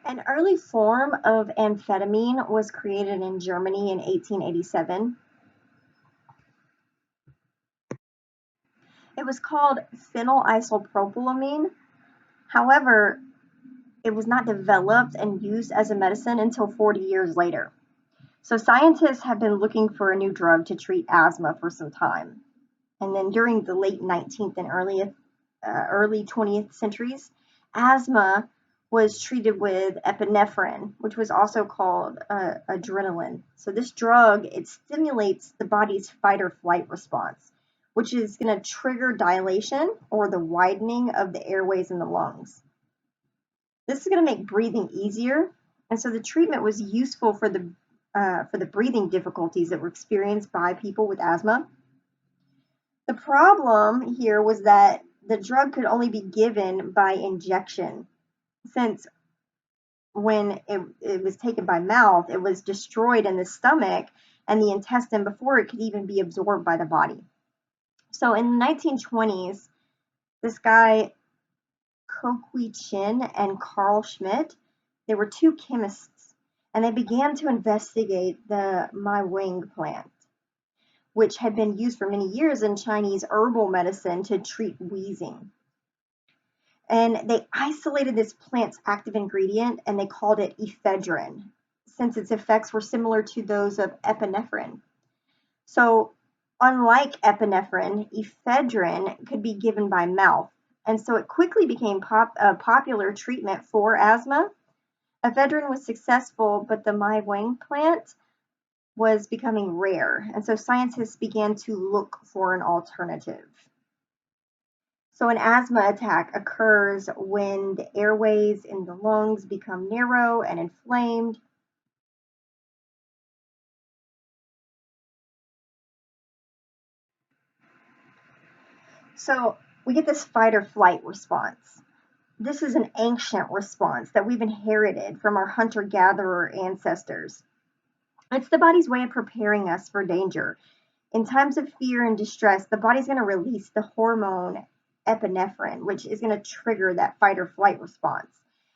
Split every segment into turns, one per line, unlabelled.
An early form of amphetamine was created in Germany in 1887. It was called phenylisopropylamine. However, it was not developed and used as a medicine until 40 years later. So scientists have been looking for a new drug to treat asthma for some time. And then during the late 19th and early 20th centuries, asthma was treated with epinephrine, which was also called adrenaline. So this drug, it stimulates the body's fight or flight response, which is going to trigger dilation or the widening of the airways in the lungs. This is going to make breathing easier, and so the treatment was useful for the breathing difficulties that were experienced by people with asthma. The problem here was that the drug could only be given by injection, since when it was taken by mouth, it was destroyed in the stomach and the intestine before it could even be absorbed by the body. So in the 1920s, this guy, Koki Chin and Carl Schmidt, they were two chemists, and they began to investigate the maiwang plant, which had been used for many years in Chinese herbal medicine to treat wheezing. And they isolated this plant's active ingredient and they called it ephedrine, since its effects were similar to those of epinephrine. So, unlike epinephrine, ephedrine could be given by mouth, and so it quickly became a popular treatment for asthma. Ephedrine was successful, but the maiwang plant was becoming rare, and so scientists began to look for an alternative. So an asthma attack occurs when the airways in the lungs become narrow and inflamed. So we get this fight or flight response. This is an ancient response that we've inherited from our hunter gatherer ancestors. It's the body's way of preparing us for danger. In times of fear and distress, the body's going to release the hormone epinephrine, which is going to trigger that fight or flight response.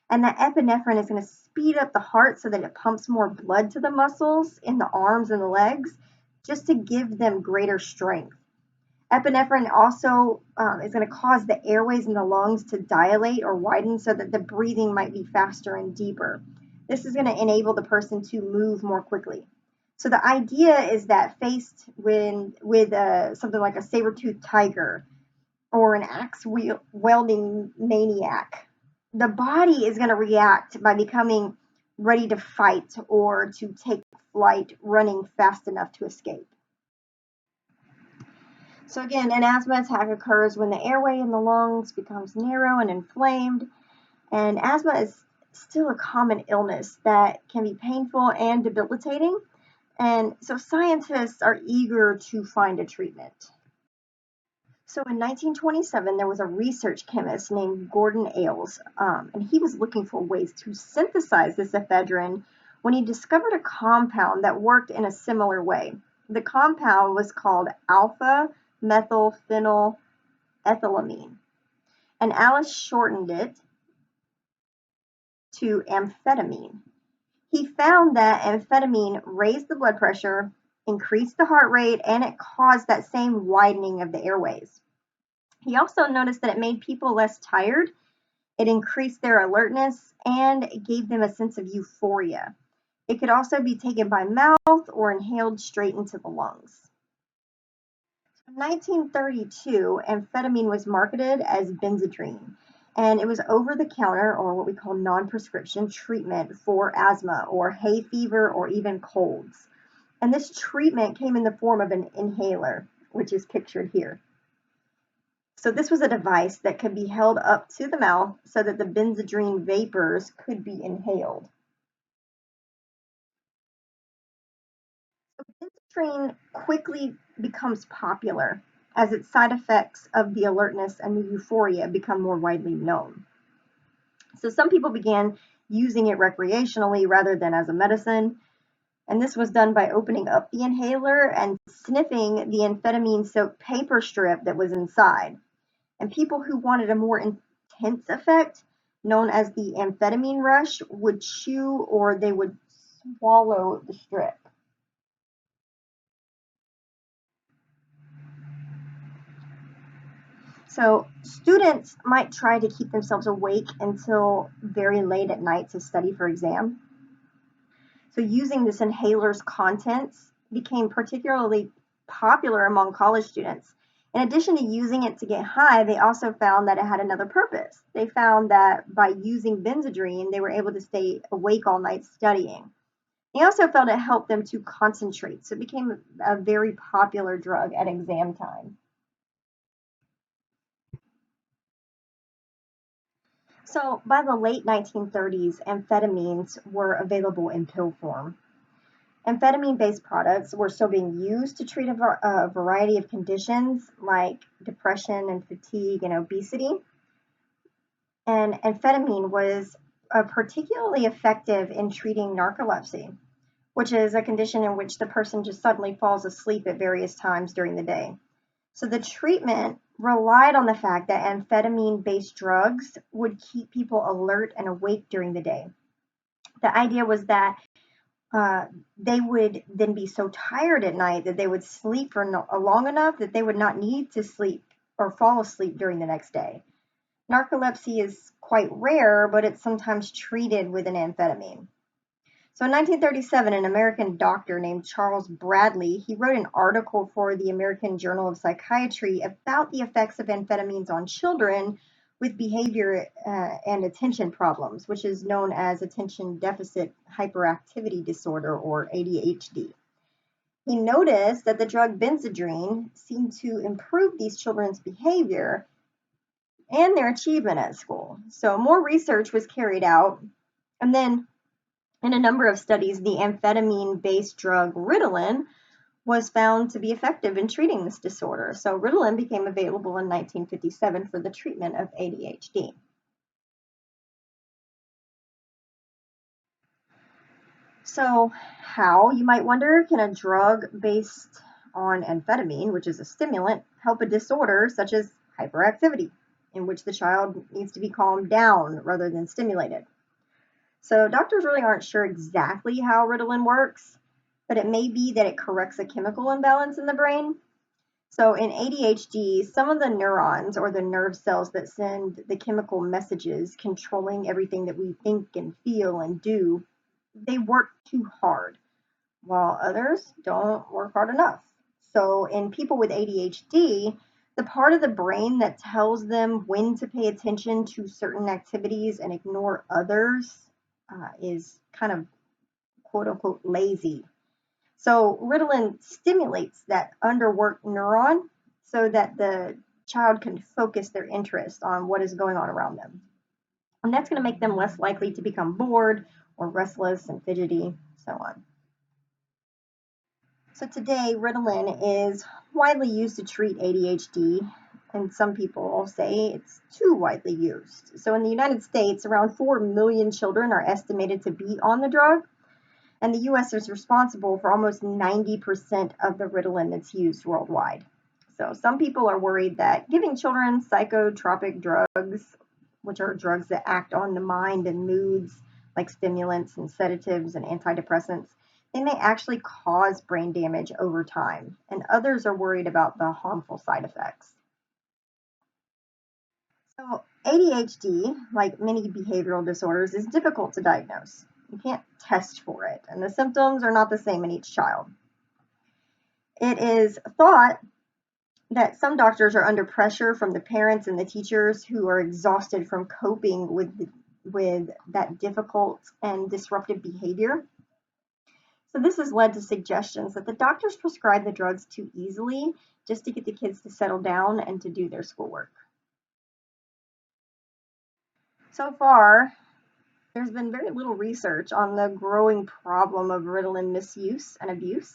And that epinephrine is going to speed up the heart so that it pumps more blood to the muscles in the arms and the legs just to give them greater strength. Epinephrine also is going to cause the airways in the lungs to dilate or widen so that the breathing might be faster and deeper. This is going to enable the person to move more quickly. So the idea is that faced with something like a saber-toothed tiger or an axe wielding maniac, the body is going to react by becoming ready to fight or to take flight, running fast enough to escape. So again, an asthma attack occurs when the airway in the lungs becomes narrow and inflamed, and asthma is still a common illness that can be painful and debilitating. And so scientists are eager to find a treatment. So in 1927, there was a research chemist named Gordon Ailes, and he was looking for ways to synthesize this ephedrine when he discovered a compound that worked in a similar way. The compound was called alpha methylphenylethylamine, and Alice shortened it to amphetamine. He found that amphetamine raised the blood pressure, increased the heart rate, and it caused that same widening of the airways. He also noticed that it made people less tired, it increased their alertness, and it gave them a sense of euphoria. It could also be taken by mouth or inhaled straight into the lungs. In 1932, amphetamine was marketed as Benzedrine, and it was over the counter or what we call non prescription treatment for asthma or hay fever or even colds. And this treatment came in the form of an inhaler, which is pictured here. So this was a device that could be held up to the mouth so that the Benzedrine vapors could be inhaled. Benzedrine quickly becomes popular as its side effects of the alertness and the euphoria become more widely known. So some people began using it recreationally rather than as a medicine, and this was done by opening up the inhaler and sniffing the amphetamine-soaked paper strip that was inside. And people who wanted a more intense effect known as the amphetamine rush, would chew or they would swallow the strip. So students might try to keep themselves awake until very late at night to study for exam. So using this inhaler's contents became particularly popular among college students. In addition to using it to get high, they also found that it had another purpose. They found that by using Benzedrine, they were able to stay awake all night studying. They also felt it helped them to concentrate, so it became a very popular drug at exam time. So by the late 1930s, amphetamines were available in pill form. Amphetamine-based products were still being used to treat a variety of conditions like depression and fatigue and obesity. And amphetamine was particularly effective in treating narcolepsy, which is a condition in which the person just suddenly falls asleep at various times during the day. So the treatment relied on the fact that amphetamine-based drugs would keep people alert and awake during the day. The idea was that they would then be so tired at night that they would sleep for long enough that they would not need to sleep or fall asleep during the next day. Narcolepsy is quite rare, but it's sometimes treated with an amphetamine. So in 1937, an American doctor named Charles Bradley, he wrote an article for the American Journal of Psychiatry about the effects of amphetamines on children with behavior and attention problems, which is known as attention deficit hyperactivity disorder or ADHD. He noticed that the drug Benzedrine seemed to improve these children's behavior and their achievement at school. So more research was carried out, and then in a number of studies, the amphetamine-based drug Ritalin was found to be effective in treating this disorder. So Ritalin became available in 1957 for the treatment of ADHD. So how, you might wonder, can a drug based on amphetamine, which is a stimulant, help a disorder such as hyperactivity, in which the child needs to be calmed down rather than stimulated? So doctors really aren't sure exactly how Ritalin works, but it may be that it corrects a chemical imbalance in the brain. So in ADHD, some of the neurons or the nerve cells that send the chemical messages controlling everything that we think and feel and do, they work too hard, while others don't work hard enough. So in people with ADHD, the part of the brain that tells them when to pay attention to certain activities and ignore others is kind of quote unquote lazy. So Ritalin stimulates that underworked neuron so that the child can focus their interest on what is going on around them. And that's going to make them less likely to become bored or restless and fidgety, so on. So today, Ritalin is widely used to treat ADHD, and some people say it's too widely used. So in the United States, around 4 million children are estimated to be on the drug, and the US is responsible for almost 90% of the Ritalin that's used worldwide. So some people are worried that giving children psychotropic drugs, which are drugs that act on the mind and moods, like stimulants and sedatives and antidepressants, they may actually cause brain damage over time. And others are worried about the harmful side effects. So ADHD, like many behavioral disorders, is difficult to diagnose. You can't test for it, and the symptoms are not the same in each child. It is thought that some doctors are under pressure from the parents and the teachers who are exhausted from coping with that difficult and disruptive behavior. So this has led to suggestions that the doctors prescribe the drugs too easily just to get the kids to settle down and to do their schoolwork. So far, there's been very little research on the growing problem of Ritalin misuse and abuse.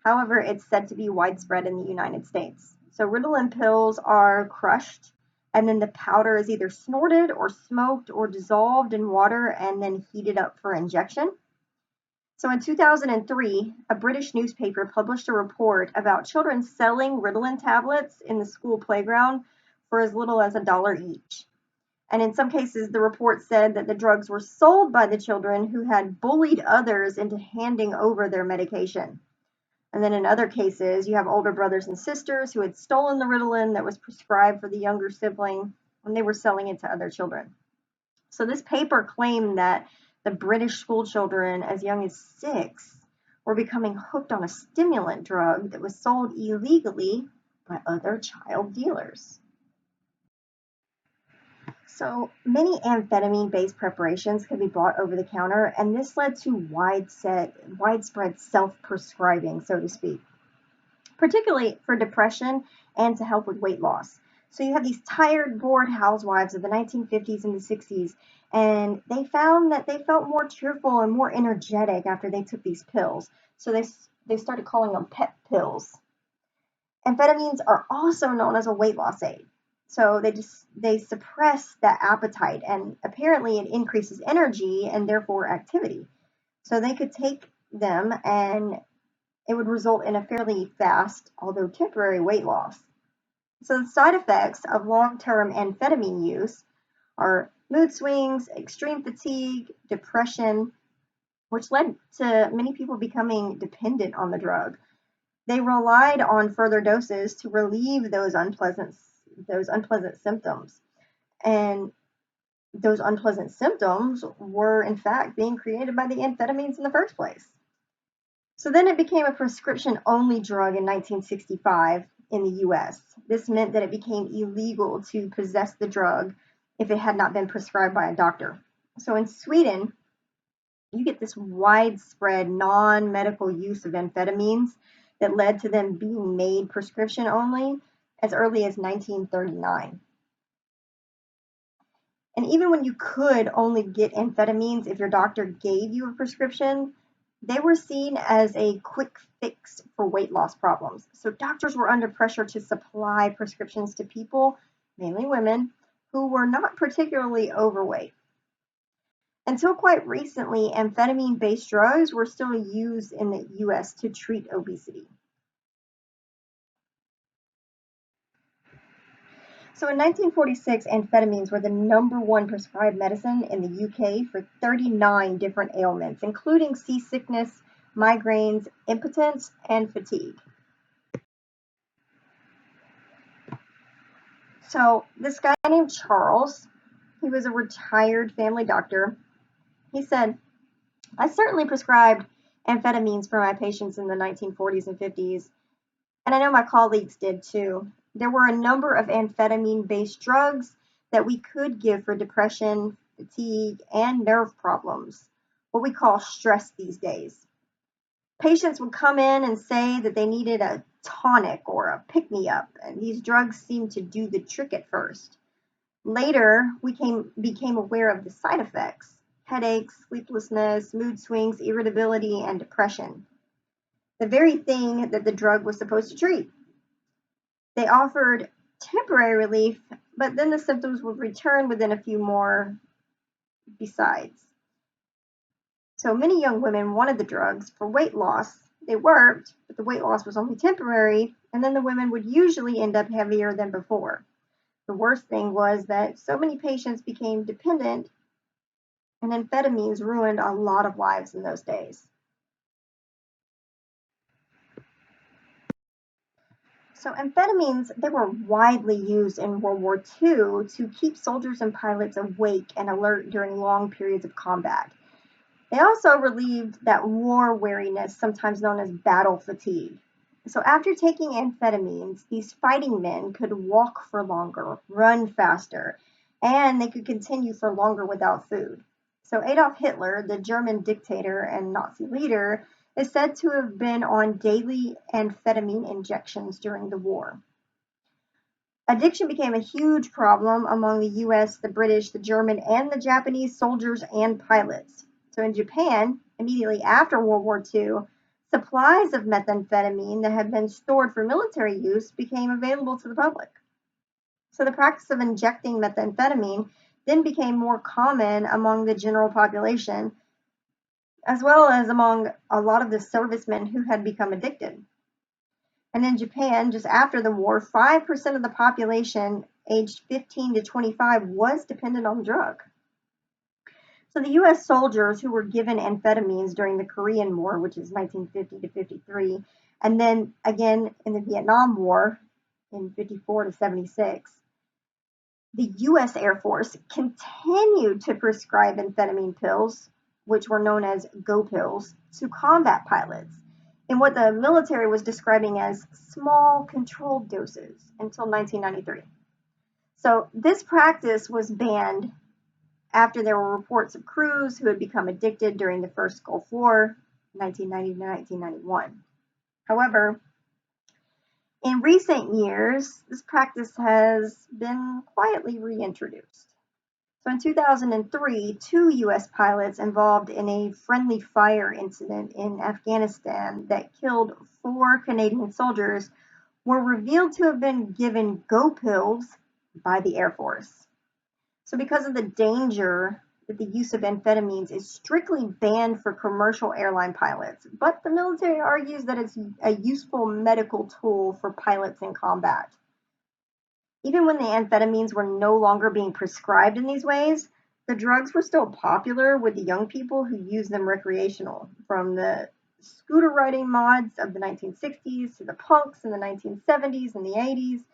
However, it's said to be widespread in the United States. So Ritalin pills are crushed, and then the powder is either snorted or smoked or dissolved in water and then heated up for injection. So in 2003, a British newspaper published a report about children selling Ritalin tablets in the school playground for as little as $1 each. And in some cases, the report said that the drugs were sold by the children who had bullied others into handing over their medication. And then in other cases, you have older brothers and sisters who had stolen the Ritalin that was prescribed for the younger sibling when they were selling it to other children. So this paper claimed that the British school children as young as 6 were becoming hooked on a stimulant drug that was sold illegally by other child dealers. So many amphetamine-based preparations could be bought over the counter, and this led to widespread self-prescribing, so to speak, particularly for depression and to help with weight loss. So you have these tired, bored housewives of the 1950s and the 60s, and they found that they felt more cheerful and more energetic after they took these pills. So they started calling them pep pills. Amphetamines are also known as a weight loss aid. So they suppress that appetite, and apparently it increases energy and therefore activity. So they could take them and it would result in a fairly fast, although temporary, weight loss. So the side effects of long-term amphetamine use are mood swings, extreme fatigue, depression, which led to many people becoming dependent on the drug. They relied on further doses to relieve those unpleasant symptoms. And those unpleasant symptoms were in fact being created by the amphetamines in the first place. So then it became a prescription-only drug in 1965 in the US. This meant that it became illegal to possess the drug if it had not been prescribed by a doctor. So in Sweden, you get this widespread non-medical use of amphetamines that led to them being made prescription only as early as 1939. And even when you could only get amphetamines if your doctor gave you a prescription, they were seen as a quick fix for weight loss problems. So doctors were under pressure to supply prescriptions to people, mainly women, who were not particularly overweight. Until quite recently, amphetamine-based drugs were still used in the US to treat obesity. So in 1946, amphetamines were the #1 prescribed medicine in the UK for 39 different ailments, including seasickness, migraines, impotence, and fatigue. So this guy named Charles, he was a retired family doctor. He said, I certainly prescribed amphetamines for my patients in the 1940s and 50s, and I know my colleagues did too. There were a number of amphetamine-based drugs that we could give for depression, fatigue, and nerve problems, what we call stress these days. Patients would come in and say that they needed a tonic or a pick-me-up, and these drugs seemed to do the trick at first. Later, we became aware of the side effects: headaches, sleeplessness, mood swings, irritability, and depression. The very thing that the drug was supposed to treat. They offered temporary relief, but then the symptoms would return within a few more besides. So many young women wanted the drugs for weight loss. They worked, but the weight loss was only temporary, and then the women would usually end up heavier than before. The worst thing was that so many patients became dependent, and amphetamines ruined a lot of lives in those days. So amphetamines, they were widely used in World War II to keep soldiers and pilots awake and alert during long periods of combat. They also relieved that war weariness, sometimes known as battle fatigue. So after taking amphetamines, these fighting men could walk for longer, run faster, and they could continue for longer without food. So Adolf Hitler, the German dictator and Nazi leader, is said to have been on daily amphetamine injections during the war. Addiction became a huge problem among the US, the British, the German, and the Japanese soldiers and pilots. So in Japan, immediately after World War II, supplies of methamphetamine that had been stored for military use became available to the public. So the practice of injecting methamphetamine then became more common among the general population, as well as among a lot of the servicemen who had become addicted. And in Japan, just after the war, 5% of the population aged 15 to 25, was dependent on the drug. So the US soldiers who were given amphetamines during the Korean War, which is 1950 to 53, and then again in the Vietnam War in 54 to 76, the US Air Force continued to prescribe amphetamine pills, which were known as go pills, to combat pilots in what the military was describing as small controlled doses until 1993. So this practice was banned after there were reports of crews who had become addicted during the first Gulf War, 1990 to 1991. However, in recent years, this practice has been quietly reintroduced. So in 2003, two US pilots involved in a friendly fire incident in Afghanistan that killed 4 Canadian soldiers were revealed to have been given go pills by the Air Force. So because of the danger that the use of amphetamines is strictly banned for commercial airline pilots, but the military argues that it's a useful medical tool for pilots in combat. Even when the amphetamines were no longer being prescribed in these ways, the drugs were still popular with the young people who used them recreational, from the scooter riding mods of the 1960s to the punks in the 1970s and the 80s.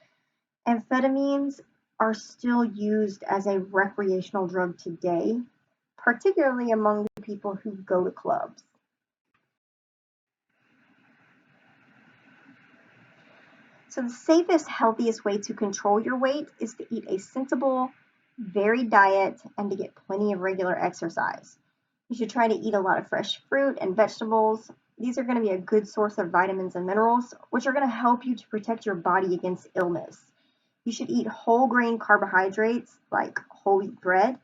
Amphetamines are still used as a recreational drug today, particularly among the people who go to clubs. So the safest, healthiest way to control your weight is to eat a sensible, varied diet and to get plenty of regular exercise. You should try to eat a lot of fresh fruit and vegetables. These are going to be a good source of vitamins and minerals, which are going to help you to protect your body against illness. You should eat whole grain carbohydrates like whole wheat bread.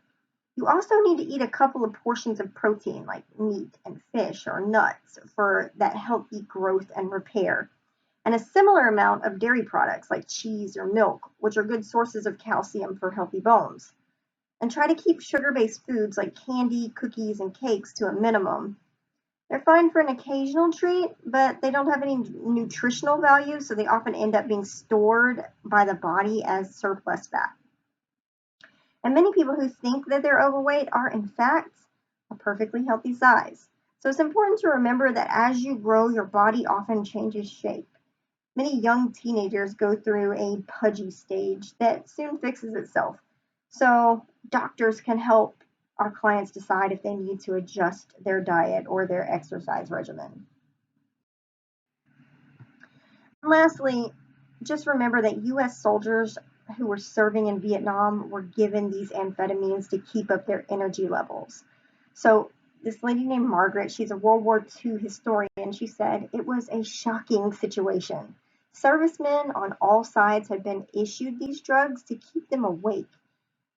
You also need to eat a couple of portions of protein like meat and fish or nuts for that healthy growth and repair, and a similar amount of dairy products like cheese or milk, which are good sources of calcium for healthy bones. And try to keep sugar-based foods like candy, cookies, and cakes to a minimum. They're fine for an occasional treat, but they don't have any nutritional value, so they often end up being stored by the body as surplus fat. And many people who think that they're overweight are, in fact, a perfectly healthy size. So it's important to remember that as you grow, your body often changes shape. Many young teenagers go through a pudgy stage that soon fixes itself. So doctors can help our clients decide if they need to adjust their diet or their exercise regimen. And lastly, just remember that US soldiers who were serving in Vietnam were given these amphetamines to keep up their energy levels. So this lady named Margaret, she's a World War II historian, she said it was a shocking situation. Servicemen on all sides had been issued these drugs to keep them awake,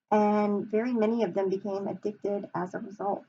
and very many of them became addicted as a result.